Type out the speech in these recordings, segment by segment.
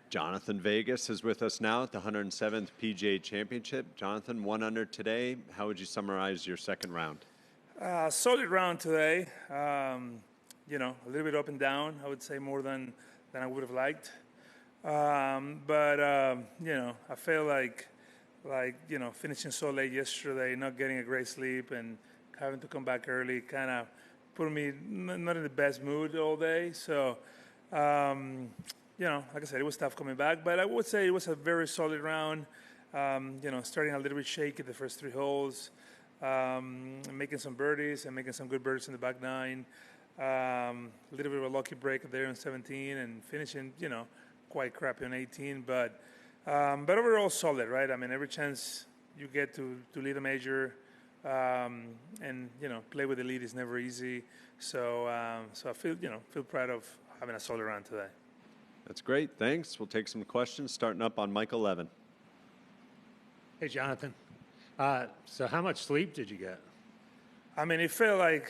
Jonathan Vegas is with us now at the 107th PGA Championship. Jonathan, 1 under today. How would you summarize your second round? Solid round today. A little bit up and down. I would say more than I would have liked. I feel like finishing so late yesterday, not getting a great sleep, and having to come back early kind of put me not in the best mood all day. So, like I said, it was tough coming back. But I would say it was a very solid round. Starting a little bit shaky the first 3 holes, making some birdies and making some good birdies in the back 9. A little bit of a lucky break there on 17 and finishing, quite crappy on 18. But overall solid, right? I mean, every chance you get to lead a major and play with the lead is never easy. So I feel proud of having a solid round today. That's great. Thanks. We'll take some questions starting up on Mike 11. Hey, Jonathan. So how much sleep did you get? I mean, it felt like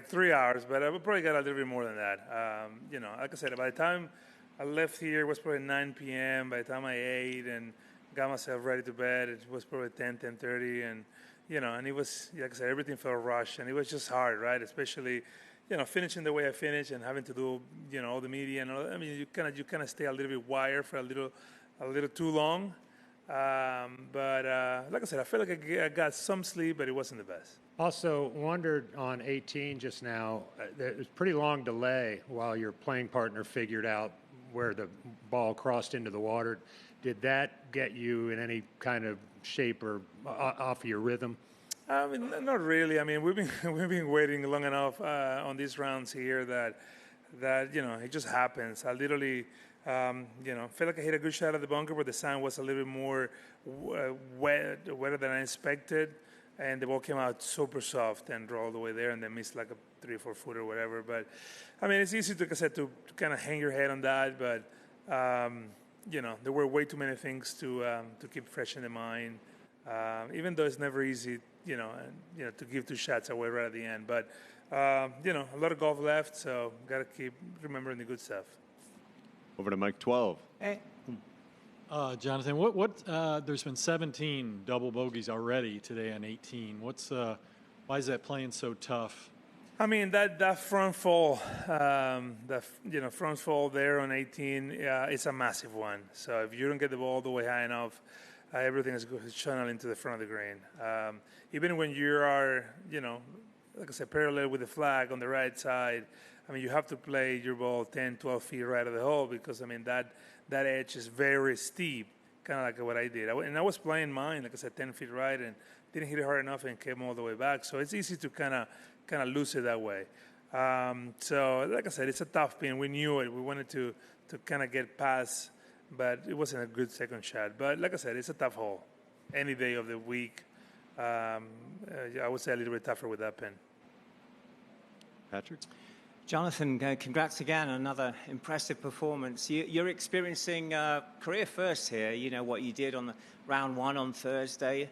3 hours, but I probably got a little bit more than that. Like I said, by the time I left here, it was probably 9 p.m. By the time I ate and got myself ready to bed, it was probably 10:30, and and it was, like I said, everything felt rushed, and it was just hard, right? Especially, finishing the way I finished and having to do, all the media and all that. I mean, you kind of stay a little bit wired for a little too long. Like I said, I feel like I got some sleep, but it wasn't the best. Also wondered on 18 just now, there was a pretty long delay while your playing partner figured out where the ball crossed into the water. Did that get you in any kind of shape or off of your rhythm? I mean, not really. I mean, we've been waiting long enough on these rounds here that it just happens. I literally feel like I hit a good shot at the bunker, but the sand was a little bit more wetter than I expected, and the ball came out super soft and rolled all the way there, and then missed like a 3 or 4 foot or whatever. But I mean, it's easy to kind of hang your head on that, but there were way too many things to keep fresh in the mind. Even though it's never easy, to give 2 shots away right at the end. But a lot of golf left, so got to keep remembering the good stuff. Over to Mike 12. Hey. Jonathan, there's been 17 double bogeys already today on 18. Why is that playing so tough? I mean, that front fall, front fall there on 18, it's a massive one. So if you don't get the ball all the way high enough, everything is going to channel into the front of the green. Even when you are, like I said, parallel with the flag on the right side, I mean, you have to play your ball 10, 12 feet right of the hole because, I mean, that edge is very steep, kind of like what I did. And I was playing mine, like I said, 10 feet right, and didn't hit it hard enough and came all the way back. So it's easy to kind of lose it that way. So, like I said, it's a tough pin. We knew it. We wanted to kind of get past, but it wasn't a good second shot. But like I said, it's a tough hole. Any day of the week, I would say a little bit tougher with that pin. Patrick? Jonathan, congrats again on another impressive performance. You're experiencing career first here. You know what you did on the round 1 on Thursday.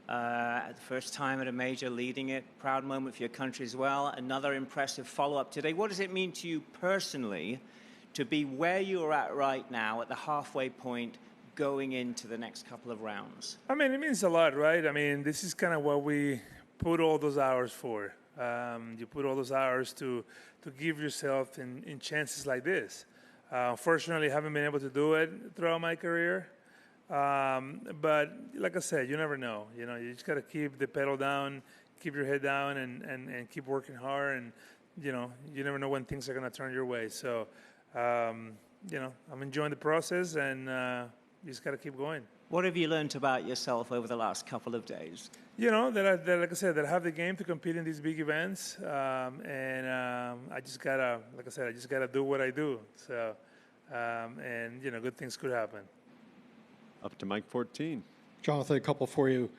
The first time at a major, leading it. Proud moment for your country as well. Another impressive follow-up today. What does it mean to you personally to be where you're at right now at the halfway point going into the next couple of rounds? I mean, it means a lot, right? I mean, this is kind of what we put all those hours for. You put all those hours to give yourself in chances like this. Unfortunately, I haven't been able to do it throughout my career. But like I said, you never know. You just got to keep the pedal down, keep your head down, and keep working hard. And, you never know when things are going to turn your way. So, I'm enjoying the process, and you just got to keep going. What have you learned about yourself over the last couple of days? That like I said, that I have the game to compete in these big events. I just got to do what I do. So, good things could happen. Up to Mike 14. Jonathan, a couple for you.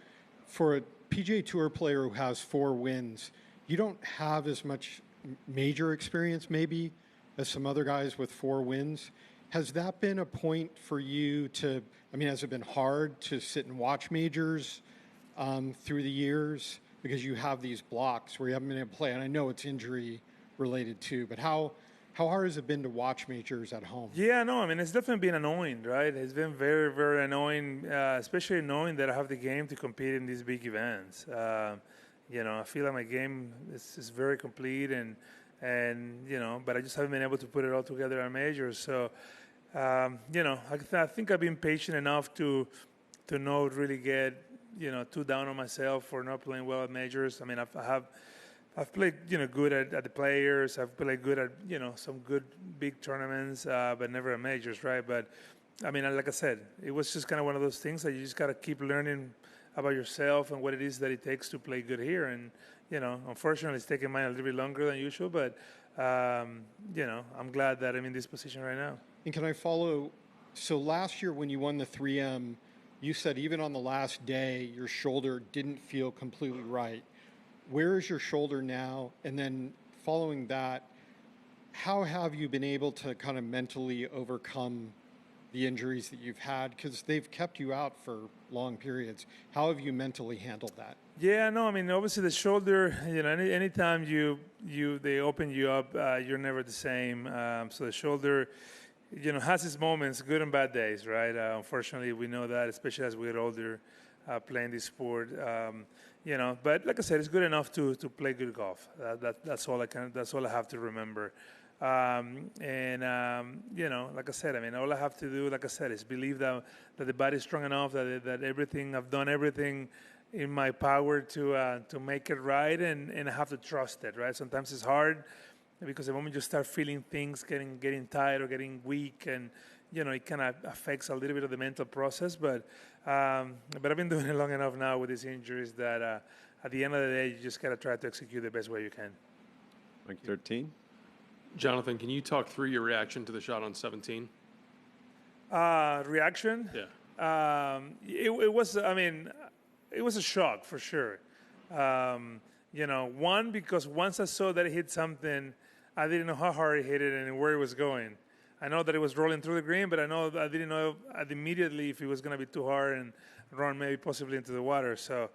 For a PGA Tour player who has 4 wins, you don't have as much major experience maybe as some other guys with 4 wins. Has that been a point for you has it been hard to sit and watch majors through the years because you have these blocks where you haven't been able to play? And I know it's injury related too, but how How hard has it been to watch majors at home? Yeah, no, I mean, it's definitely been annoying, right? It's been very, very annoying, especially knowing that I have the game to compete in these big events. I feel like my game is very complete, and but I just haven't been able to put it all together at majors. So, I think I've been patient enough to not really get, too down on myself for not playing well at majors. I mean, I've played, good at the players. I've played good at, some good big tournaments, but never at majors, right? But, I mean, like I said, it was just kind of one of those things that you just got to keep learning about yourself and what it is that it takes to play good here. And, unfortunately, it's taking mine a little bit longer than usual, but, I'm glad that I'm in this position right now. And can I follow? So last year when you won the 3M, you said even on the last day, your shoulder didn't feel completely right. Where is your shoulder now? And then following that, how have you been able to kind of mentally overcome the injuries that you've had? Because they've kept you out for long periods. How have you mentally handled that? Yeah, no, I mean, obviously the shoulder, anytime they open you up, you're never the same. So the shoulder, has its moments, good and bad days, right? Unfortunately, we know that, especially as we get older, playing this sport. But like I said, it's good enough to play good golf. That's all I have to remember. Like I said, I mean, all I have to do, like I said, is believe that the body's strong enough, that I've done everything in my power to make it right, and I have to trust it, right? Sometimes it's hard because the moment you start feeling things getting tired or getting weak, and it kind of affects a little bit of the mental process. But I've been doing it long enough now with these injuries that at the end of the day, you just got to try to execute the best way you can. Mike 13. Jonathan, can you talk through your reaction to the shot on 17? Reaction? Yeah. It was, I mean, it was a shock for sure. One, because once I saw that it hit something, I didn't know how hard it hit it and where it was going. I know that it was rolling through the green, but I didn't know immediately if it was going to be too hard and run maybe possibly into the water. So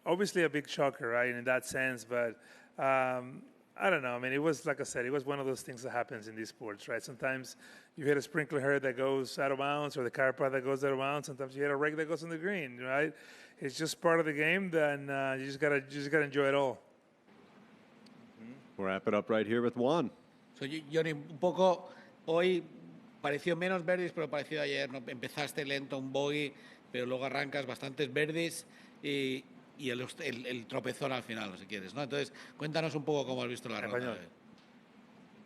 obviously a big shocker, right, in that sense. But I don't know. I mean, it was, like I said, it was one of those things that happens in these sports, right? Sometimes you hit a sprinkler head that goes out of bounds, or the car part that goes out of bounds. Sometimes you hit a rake that goes on the green, right? It's just part of the game. Then you just gotta enjoy it all. We'll wrap it up right here with Juan. So, Johnny, un poco hoy pareció menos verdes, pero pareció ayer, ¿no? Empezaste lento, un bogey, pero luego arrancas bastantes verdes y el tropezón al final, si quieres, ¿no? Entonces, cuéntanos un poco cómo has visto la ronda.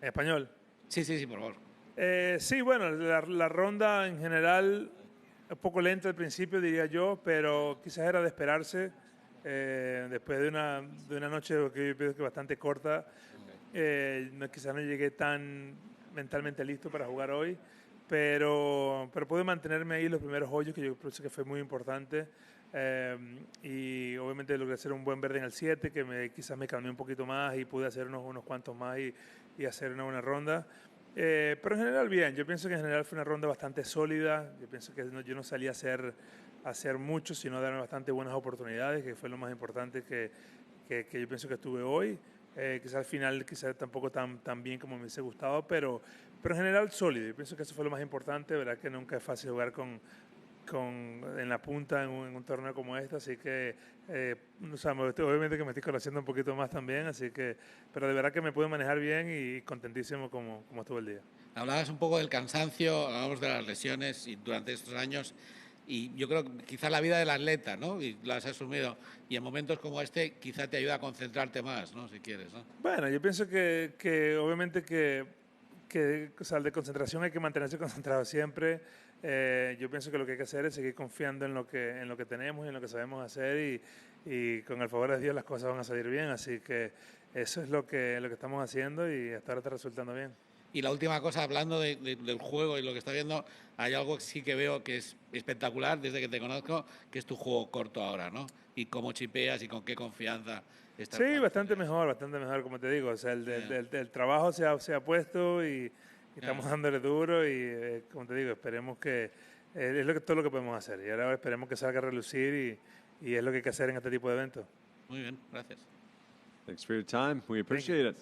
¿En español? Sí, por favor. Sí, bueno, la ronda en general un poco lenta al principio, diría yo, pero quizás era de esperarse. Después de una noche que yo pienso que bastante corta, quizás no llegué tan mentalmente listo para jugar hoy, pero pude mantenerme ahí los primeros hoyos, que yo pienso que fue muy importante. Y obviamente logré hacer un buen verde en el 7, que quizás me calmé un poquito más y pude hacer unos cuantos más y hacer una buena ronda. Pero en general bien, yo pienso que en general fue una ronda bastante sólida. Yo pienso que yo no salí a hacer mucho, sino a darme bastante buenas oportunidades, que fue lo más importante que yo pienso que tuve hoy. Quizás al final tampoco tan bien como me hubiese gustado, pero en general sólido. Yo pienso que eso fue lo más importante, verdad que nunca es fácil jugar en la punta en un torneo como este, así que obviamente que me estoy conociendo un poquito más también, pero de verdad que me puedo manejar bien y contentísimo como estuvo el día. Hablabas un poco del cansancio, hablábamos de las lesiones y durante estos años, y yo creo que quizá la vida del atleta, ¿no? Y las has asumido, y en momentos como este quizá te ayuda a concentrarte más, ¿no? Si quieres, ¿no? Bueno, yo pienso que obviamente o sea, de concentración hay que mantenerse concentrado siempre. Yo pienso que lo que hay que hacer es seguir confiando en lo que tenemos y en lo que sabemos hacer, y con el favor de Dios las cosas van a salir bien, así que eso es lo que estamos haciendo y hasta ahora está resultando bien. Y la última cosa, hablando del juego y lo que está viendo, hay algo que sí que veo que es espectacular desde que te conozco, que es tu juego corto ahora, ¿no? Y cómo chipeas y con qué confianza estás. Sí, bastante mejor, como te digo. O sea, el trabajo se ha puesto y estamos dándole duro y, como te digo, esperemos que es todo lo que podemos hacer. Y ahora esperemos que salga a relucir y es lo que hay que hacer en este tipo de eventos. Muy bien, gracias. Thanks for your time. We appreciate it.